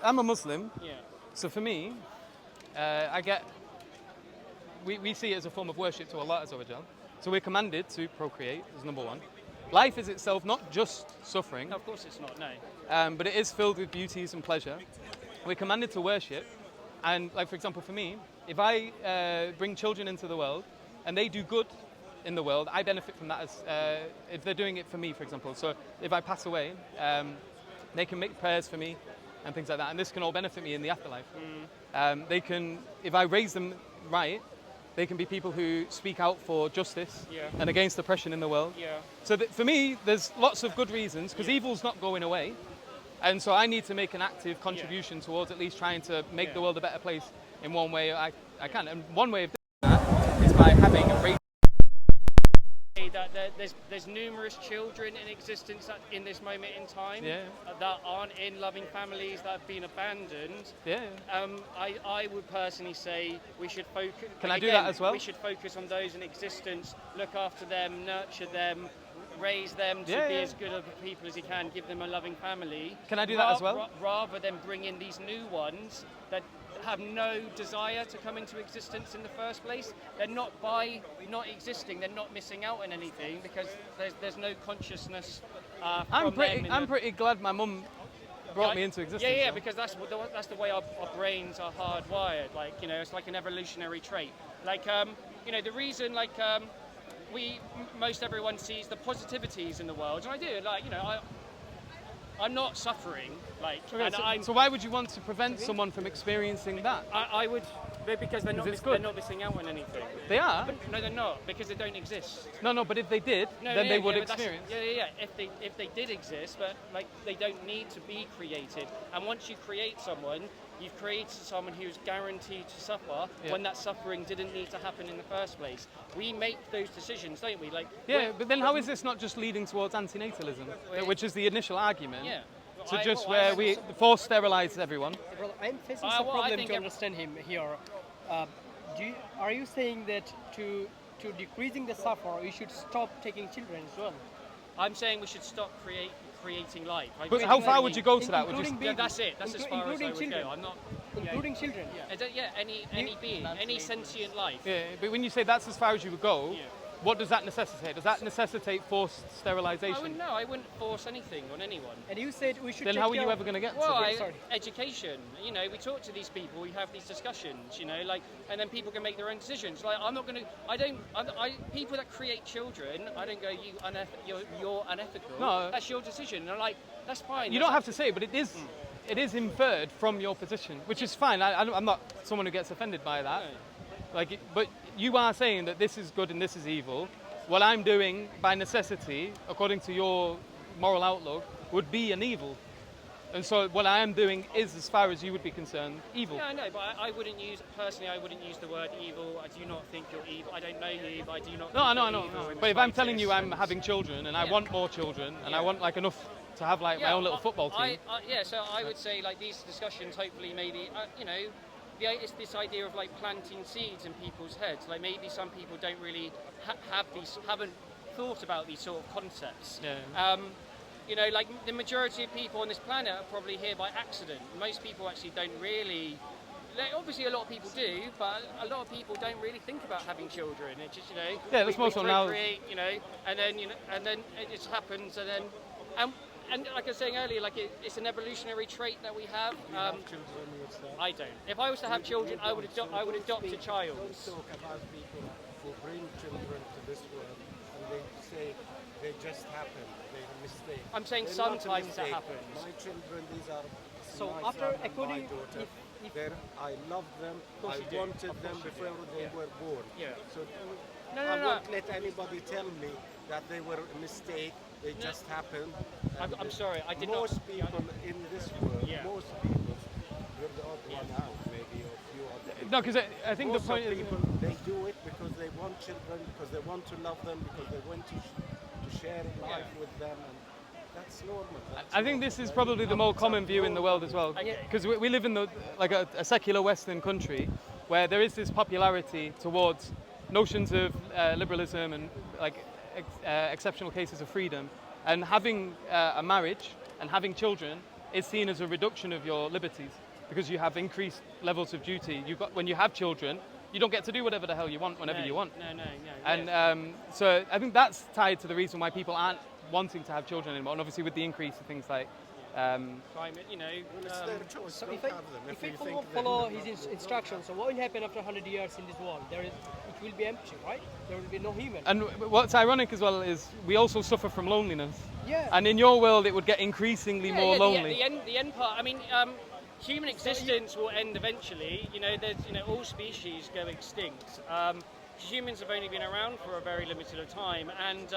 I'm a Muslim, Yeah. so for me, we see it as a form of worship to Allah Azza wa Jal. So we're commanded to procreate, as number one. Life is itself not just suffering, Of course it's not, no. but it is filled with beauties and pleasure. We're commanded to worship, and like for example for me, if I bring children into the world and they do good in the world, I benefit from that as if they're doing it for me, for example. So if I pass away, they can make prayers for me and things like that, and this can all benefit me in the afterlife. They can, if I raise them right, they can be people who speak out for justice and against oppression in the world. Yeah. So for me, there's lots of good reasons, because evil's not going away. And so I need to make an active contribution towards at least trying to make the world a better place in one way I can. And one way of doing that is by having a race. That there's numerous children in existence in this moment in time that aren't in loving families, that have been abandoned. I would personally say we should focus. Can I do that as well? We should focus on those in existence, look after them, nurture them, raise them to be as good of people as you can, give them a loving family. Can I do that as well? Rather than bring in these new ones that have no desire to come into existence in the first place. They're not existing, they're not missing out on anything because there's no consciousness I'm pretty glad my mum brought me into existence. Yeah, because that's the way our brains are hardwired. Like, it's like an evolutionary trait. Like, the reason, like, most everyone sees the positivities in the world, and I do. Like, I'm not suffering. Like, so why would you want to prevent someone from experiencing that? I would, because they're not missing out on anything. They are? But, no, they're not, because they don't exist. No, but if they did, then they would experience. If they did exist, but like they don't need to be created. And once you create someone, you've created someone who's guaranteed to suffer when that suffering didn't need to happen in the first place. We make those decisions, don't we? Like, but then how is this not just leading towards antinatalism, which is the initial argument? Yeah. Where we force sterilise everyone. Brother, I'm facing some problem to understand him here. Are you saying that to decreasing the suffer, we should stop taking children as well? I'm saying we should stop creating life. But how far would you go to that? That's it. That's as far as I would go. I'm not. Including children. Any being, any sentient life. Yeah, but when you say that's as far as you would go, what does that necessitate? Does that necessitate forced sterilisation? I wouldn't force anything on anyone. And you said we should. Then how are you ever going to get to education. We talk to these people, we have these discussions. And then people can make their own decisions. Like, I'm not going to. People that create children, I don't go, you're unethical. No, that's your decision. And I'm like, that's fine. You don't have to say it, but it is. It is inferred from your position, which is fine. I'm not someone who gets offended by that. No. But you are saying that this is good and this is evil. What I'm doing, by necessity, according to your moral outlook, would be an evil. And so what I am doing is, as far as you would be concerned, evil. Yeah, I know, but I wouldn't use the word evil. I do not think you're evil. I don't know you, but I do not think you're evil. But if I'm telling you I'm having children, and I want more children, and I want enough to have my own little football team. So I would say these discussions, hopefully, maybe, it's this idea of planting seeds in people's heads. Like, maybe some people don't really haven't thought about these sort of concepts. Yeah. The majority of people on this planet are probably here by accident. Most people actually don't really. Obviously, a lot of people do, but a lot of people don't really think about having children. It's just that's more so now. And then it just happens, and like I was saying earlier, it's an evolutionary trait that we have. I don't. If I was to have children, I would adopt a child. Don't talk about people who bring children to this world and they say they just happen, they're a mistake. I'm saying sometimes that happens. My children, these are so my after son according and my daughter. I love them. I wanted them before they were born. Yeah. So I won't let anybody tell me that they were a mistake. They just happened. I'm sorry, I did most people in this world, most people, you're the odd one out, maybe, or a few other. No, because I think most the point is people, they do it because they want children, because they want to love them, because they want to share life with them, and that's normal. I think this is probably the more common view in the world as well, because we live in a secular Western country where there is this popularity towards notions of liberalism and exceptional cases of freedom, and having a marriage and having children is seen as a reduction of your liberties because you have increased levels of duty. When you have children, you don't get to do whatever the hell you want whenever you want. No. And so I think that's tied to the reason why people aren't wanting to have children anymore. And obviously with the increase of things like climate, Well, it's their choice. So Don't if I, have them if you we think follow his instructions, so what will happen after 100 years in this world? It will be empty, right? There will be no human. and what's ironic as well is we also suffer from loneliness. Yeah. And in your world, it would get increasingly more lonely. The end part. I mean, human existence will end eventually. All species go extinct. Humans have only been around for a very limited time, and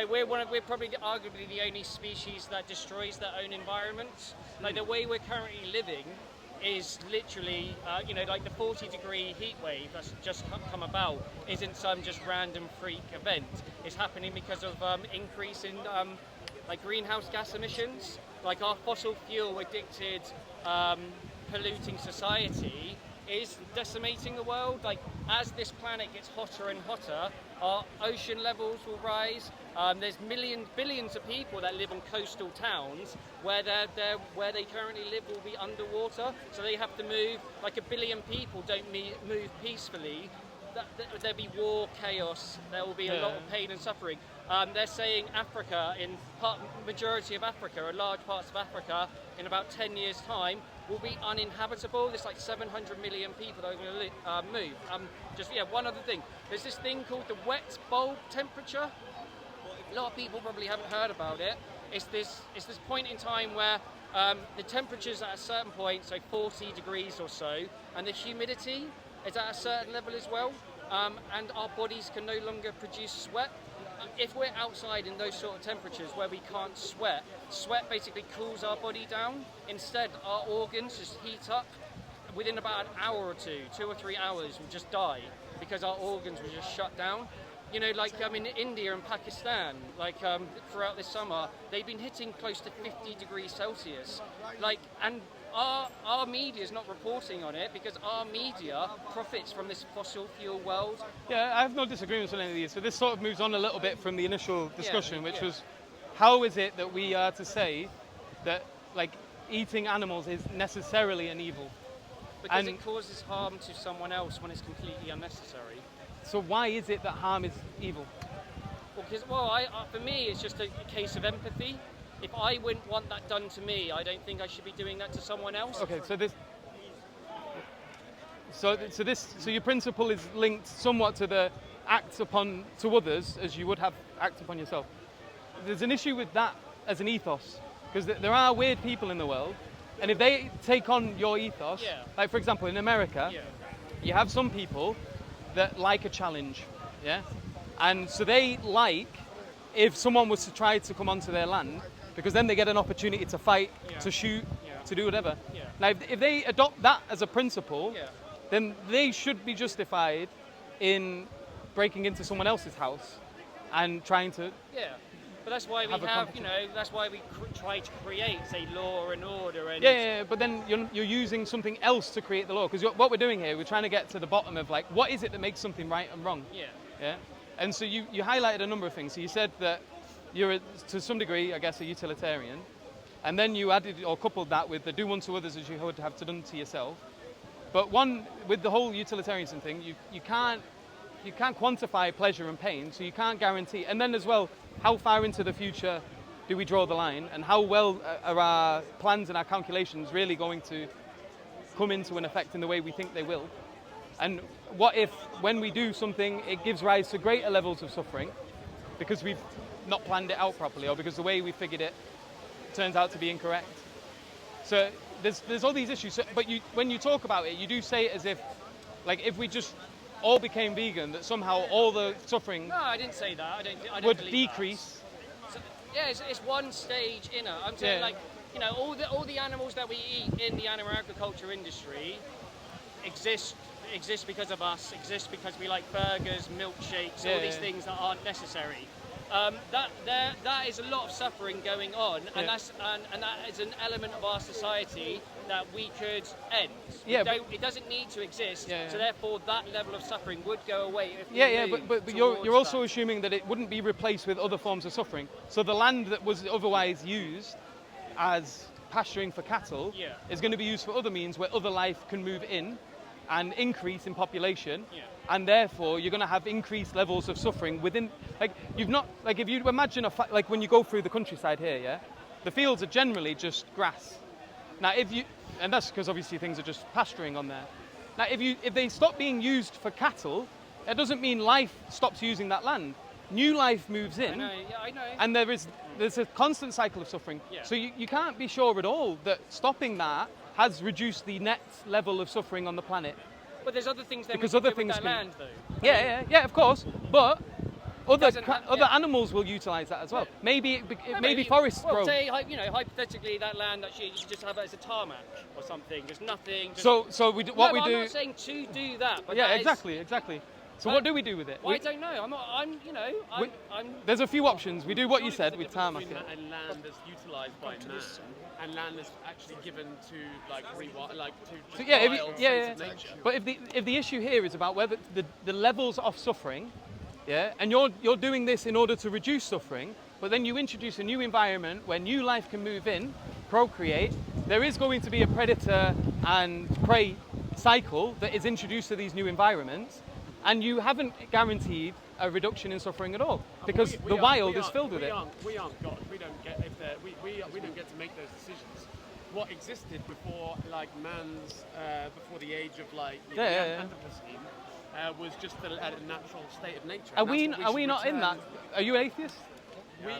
we're probably arguably the only species that destroys their own environment. Like the way we're currently living is literally, like the 40-degree heat wave that's just come about isn't some just random freak event. It's happening because of increase in greenhouse gas emissions. Like our fossil fuel addicted polluting society is decimating the world. Like as this planet gets hotter and hotter, our ocean levels will rise. There's billions of people that live on coastal towns where they currently live will be underwater. So they have to move. Like 1 billion people don't move peacefully. There'll be war, chaos. There will be a lot of pain and suffering. They're saying Africa, majority of Africa, or large parts of Africa, in about 10 years' time, will be uninhabitable. There's like 700 million people that are going to move. One other thing. There's this thing called the wet bulb temperature. A lot of people probably haven't heard about it. It's this point in time where the temperature's at a certain point, so 40 degrees or so, and the humidity is at a certain level as well, and our bodies can no longer produce sweat. If we're outside in those sort of temperatures where we can't sweat basically cools our body down. Instead, our organs just heat up. Within about an hour or 2 or 3 hours, we'll just die because our organs will just shut down. In India and Pakistan, throughout this summer, they've been hitting close to 50 degrees Celsius. And our media is not reporting on it because our media profits from this fossil fuel world. Yeah, I have no disagreements on any of these. So this sort of moves on a little bit from the initial discussion, which was, how is it that we are to say that eating animals is necessarily an evil? Because it causes harm to someone else when it's completely unnecessary. So why is it that harm is evil? For me, it's just a case of empathy. If I wouldn't want that done to me, I don't think I should be doing that to someone else. Okay, so your principle is linked somewhat to the act to others as you would have act upon yourself. There's an issue with that as an ethos, because there are weird people in the world, and if they take on your ethos, like for example in America, you have some people that like a challenge, and so they if someone was to try to come onto their land, because then they get an opportunity to fight, to shoot, to do whatever. Now, if they adopt that as a principle, then they should be justified in breaking into someone else's house and trying to. Yeah, but that's why that's why we try to create, say, law and order. And but then you're using something else to create the law, because what we're doing here, we're trying to get to the bottom of what is it that makes something right and wrong. Yeah. And so you highlighted a number of things. So you said that you're, to some degree, I guess, a utilitarian. And then you added or coupled that with the do unto others as you would have to done to yourself. But with the whole utilitarianism thing, you can't quantify pleasure and pain, so you can't guarantee. And then as well, how far into the future do we draw the line, and how well are our plans and our calculations really going to come into an effect in the way we think they will? And what if, when we do something, it gives rise to greater levels of suffering because we've not planned it out properly, or because the way we figured it turns out to be incorrect? So there's all these issues. But when you talk about it, you do say it as if we just all became vegan, that somehow all the suffering. No, I didn't say that. I don't would believe decrease. So, it's one stage inner. I'm saying all the animals that we eat in the animal agriculture industry exist because of us, exist because we like burgers, milkshakes, all these things that aren't necessary. That is a lot of suffering going on, and that is an element of our society that we could end. It doesn't need to exist, so therefore that level of suffering would go away. If but you're also assuming that it wouldn't be replaced with other forms of suffering. So the land that was otherwise used as pasturing for cattle Yeah. is going to be used for other means where other life can move in and increase in population. Yeah. And therefore, you're going to have increased levels of suffering within. Like you've not like if you imagine like when you go through the countryside here, yeah, the fields are generally just grass. Now, and that's because obviously things are just pasturing on there. Now, if they stop being used for cattle, that doesn't mean life stops using that land. New life moves in, I know. and there's a constant cycle of suffering. Yeah. So you can't be sure at all that stopping that has reduced the net level of suffering on the planet. But there's other things Because we other can do things with that can- land, though. Yeah, of course. But other doesn't have- other yeah. animals will utilise that as well. Maybe No, maybe but forests well, grow. say, hypothetically, that land actually you should just have it as a tarmac or something. There's nothing. Just, So what we I'm do. not saying to do that, but Yeah, that is- exactly. So what do we do with it? Well, I don't know. I'm. There's a few options. We do what you said with tarmac. Between that and land that's utilised by man, and land that's actually given to So yeah, wild yeah. states of nature. But if the issue here is about whether the levels of suffering, yeah, and you're doing this in order to reduce suffering, but then you introduce a new environment where new life can move in, procreate, there is going to be a predator and prey cycle that is introduced to these new environments, and you haven't guaranteed a reduction in suffering at all because the wild is filled with it. We aren't God. We don't get we don't get to make those decisions. What existed before man's before the age of the Antinatalism was just a natural state of nature. Are and we that's what should not in that? return. Are you atheist? We,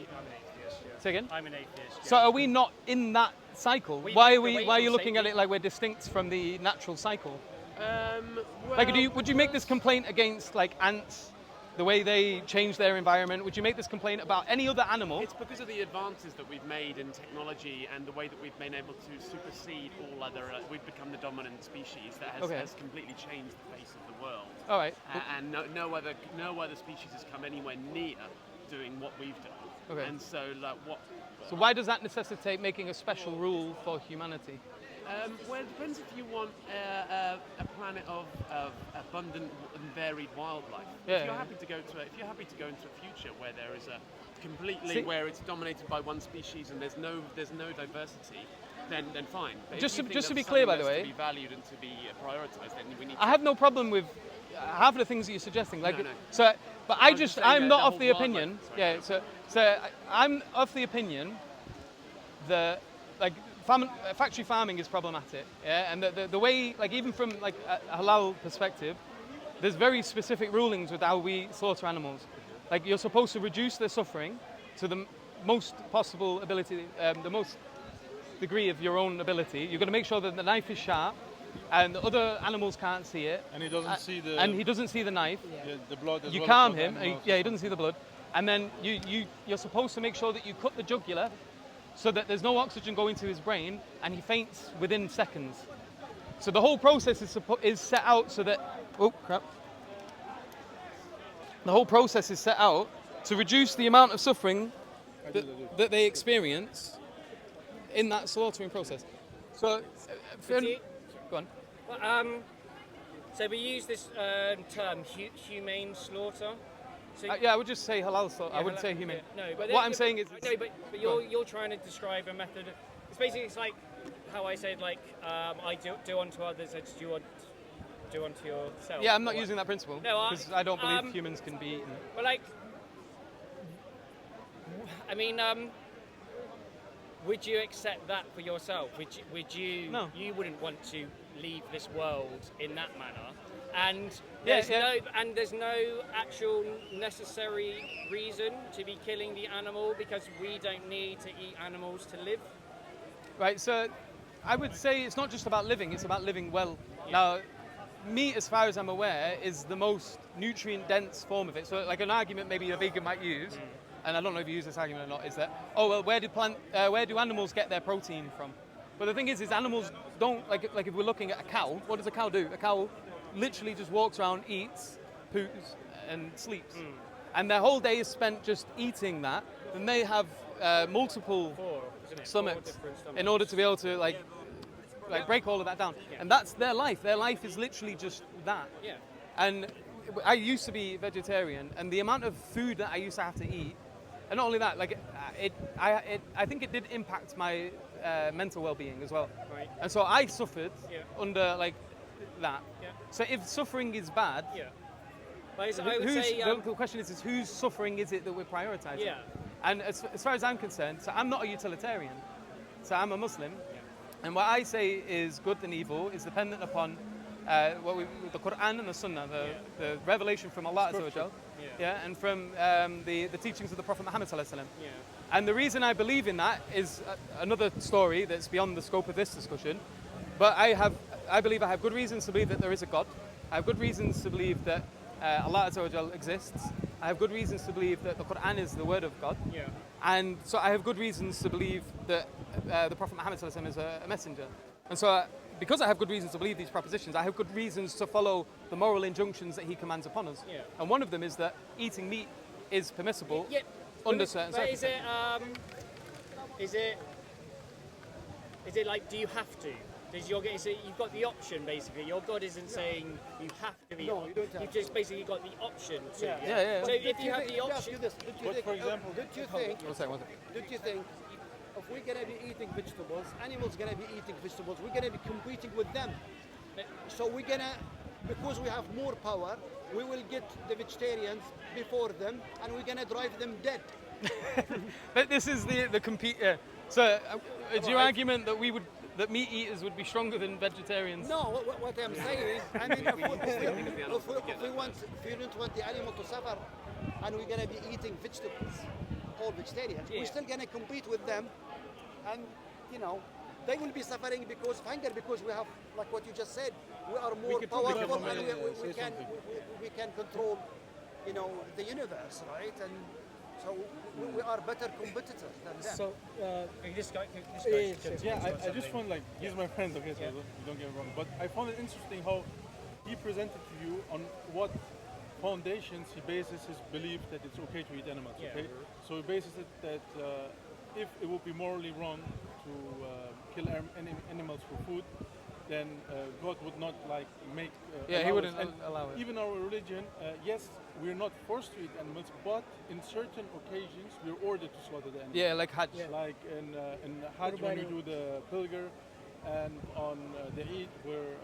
Say again. I'm an atheist. So are we not in that cycle? We Why moved are away you from looking at Satan. it like we're distinct from the natural cycle? well, Would you make this complaint against ants, the way they change their environment? Would you make this complaint about any other animal? It's because of the advances that we've made in technology and the way that we've been able to supersede all other. We've become the dominant species that has completely changed the face of the world. All right. And no other species has come anywhere near doing what we've done. Okay. And so, So why does that necessitate making a special rule for humanity? Well, it depends if you want a planet of abundant and varied wildlife. Yeah, If you're yeah. happy to go into a future where there is a See- where it's dominated by one species and there's no diversity, then fine. But if Just you to- think just to that be clear, by something the that's way- to be valued and to be prioritized, then we need. I have no problem with half of the things that you're suggesting. No. So, but I was just saying I'm that not the of whole the wildlife- opinion. sorry. Yeah. So I'm of the opinion that factory farming is problematic. Yeah, and the way even from a halal perspective, there's very specific rulings with how we slaughter animals. You're supposed to reduce their suffering to the most possible ability, the most degree of your own ability. You've got to make sure that the knife is sharp, and the other animals can't see it. And he doesn't see the. And he doesn't see the knife. The blood as You well. calm as the him. animals. He doesn't see the blood. And then you're supposed to make sure that you cut the jugular so that there's no oxygen going to his brain, and he faints within seconds. So the whole process is set out so that. Oh crap. The whole process is set out to reduce the amount of suffering that they experience in that slaughtering process. So, go on. Well, so we use this term humane slaughter. So Yeah, I would just say halal slaughter. I wouldn't say humane. No, but What I'm saying is, no, but you're trying to describe a method. It's like how I said I do unto others as you do unto yourself. yeah, I'm not using that principle No, because I don't believe humans can be eaten. But would you accept that for yourself? Would you? No. You wouldn't want to leave this world in that manner. And Yeah, there's no actual necessary reason to be killing the animal because we don't need to eat animals to live. Right, so I would say it's not just about living, it's about living well. Now, meat, as far as I'm aware, is the most nutrient-dense form of it. So an argument maybe a vegan might use, and I don't know if you use this argument or not, is that, where do animals get their protein from? But the thing is animals don't, if we're looking at a cow, what does a cow do? A cow literally just walks around, eats, poos, and sleeps. And their whole day is spent just eating that, and they have multiple stomachs in order to be able to break all of that down. And that's their life. Their life is literally just that. Yeah. And I used to be vegetarian, and the amount of food that I used to have to eat And not only that, like I think it did impact my mental well-being as well. Right. And so I suffered Yeah. under like that. Yeah. So if suffering is bad, Yeah. But I would who's, say, the question is whose suffering is it that we're prioritizing? yeah. And as far as I'm concerned, so I'm not a utilitarian. So I'm a Muslim. And what I say is good and evil is dependent upon the Quran and the Sunnah, the revelation from Allah Azza wa Jal, and from the teachings of the Prophet Muhammad Sallallahu Alaihi Wasallam. Yeah. And the reason I believe in that is another story that's beyond the scope of this discussion. But I believe I have good reasons to believe that there is a God. I have good reasons to believe that Allah Azza wa Jal exists. I have good reasons to believe that the Quran is the word of God. Yeah. And so I have good reasons to believe that the Prophet Muhammad Sallallahu Alaihi Wasallam is a messenger. And so because I have good reasons to believe these propositions, I have good reasons to follow the moral injunctions that he commands upon us. Yeah. And one of them is that eating meat is permissible Yeah. under certain But circumstances. is it like, do you have to? You've got the option basically. Your God isn't saying you have to eat. No, you don't have You've just basically got the option to. Yeah. So if you have the option, For example, don't you think One second. don't you think if we're gonna be eating vegetables, animals gonna be eating vegetables, we're gonna be competing with them. So we're gonna, because we have more power, we will get the vegetarians before them, and we're gonna drive them dead. But this is the compete. So it's your argument that that meat eaters would be stronger than vegetarians. No, what I'm saying is, I mean, if we don't want the animal to suffer, and we're gonna be eating vegetables, all vegetarians, we're still gonna compete with them, and they will be suffering because of hunger, because we have, like what you just said, we are more powerful, and we can control, the universe, right? And so we are better competitors than them. So, this guy. I just found, like, he's my friend, okay, so don't get me wrong, but I found it interesting how he presented to you on what foundations he bases his belief that it's okay to eat animals, okay? So he bases it that if it would be morally wrong to kill animals for food, then God would not make. He wouldn't allow it. Even our religion, yes, we're not forced to eat animals, but in certain occasions we're ordered to slaughter the animals. Yeah, like Hajj. Like in Hajj when we do the pilgrim, and on the Eid where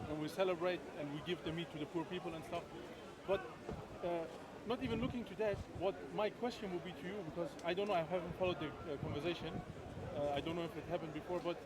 when we celebrate and we give the meat to the poor people and stuff. But not even looking to that, what my question would be to you, because I don't know, I haven't followed the conversation. I don't know if it happened before, but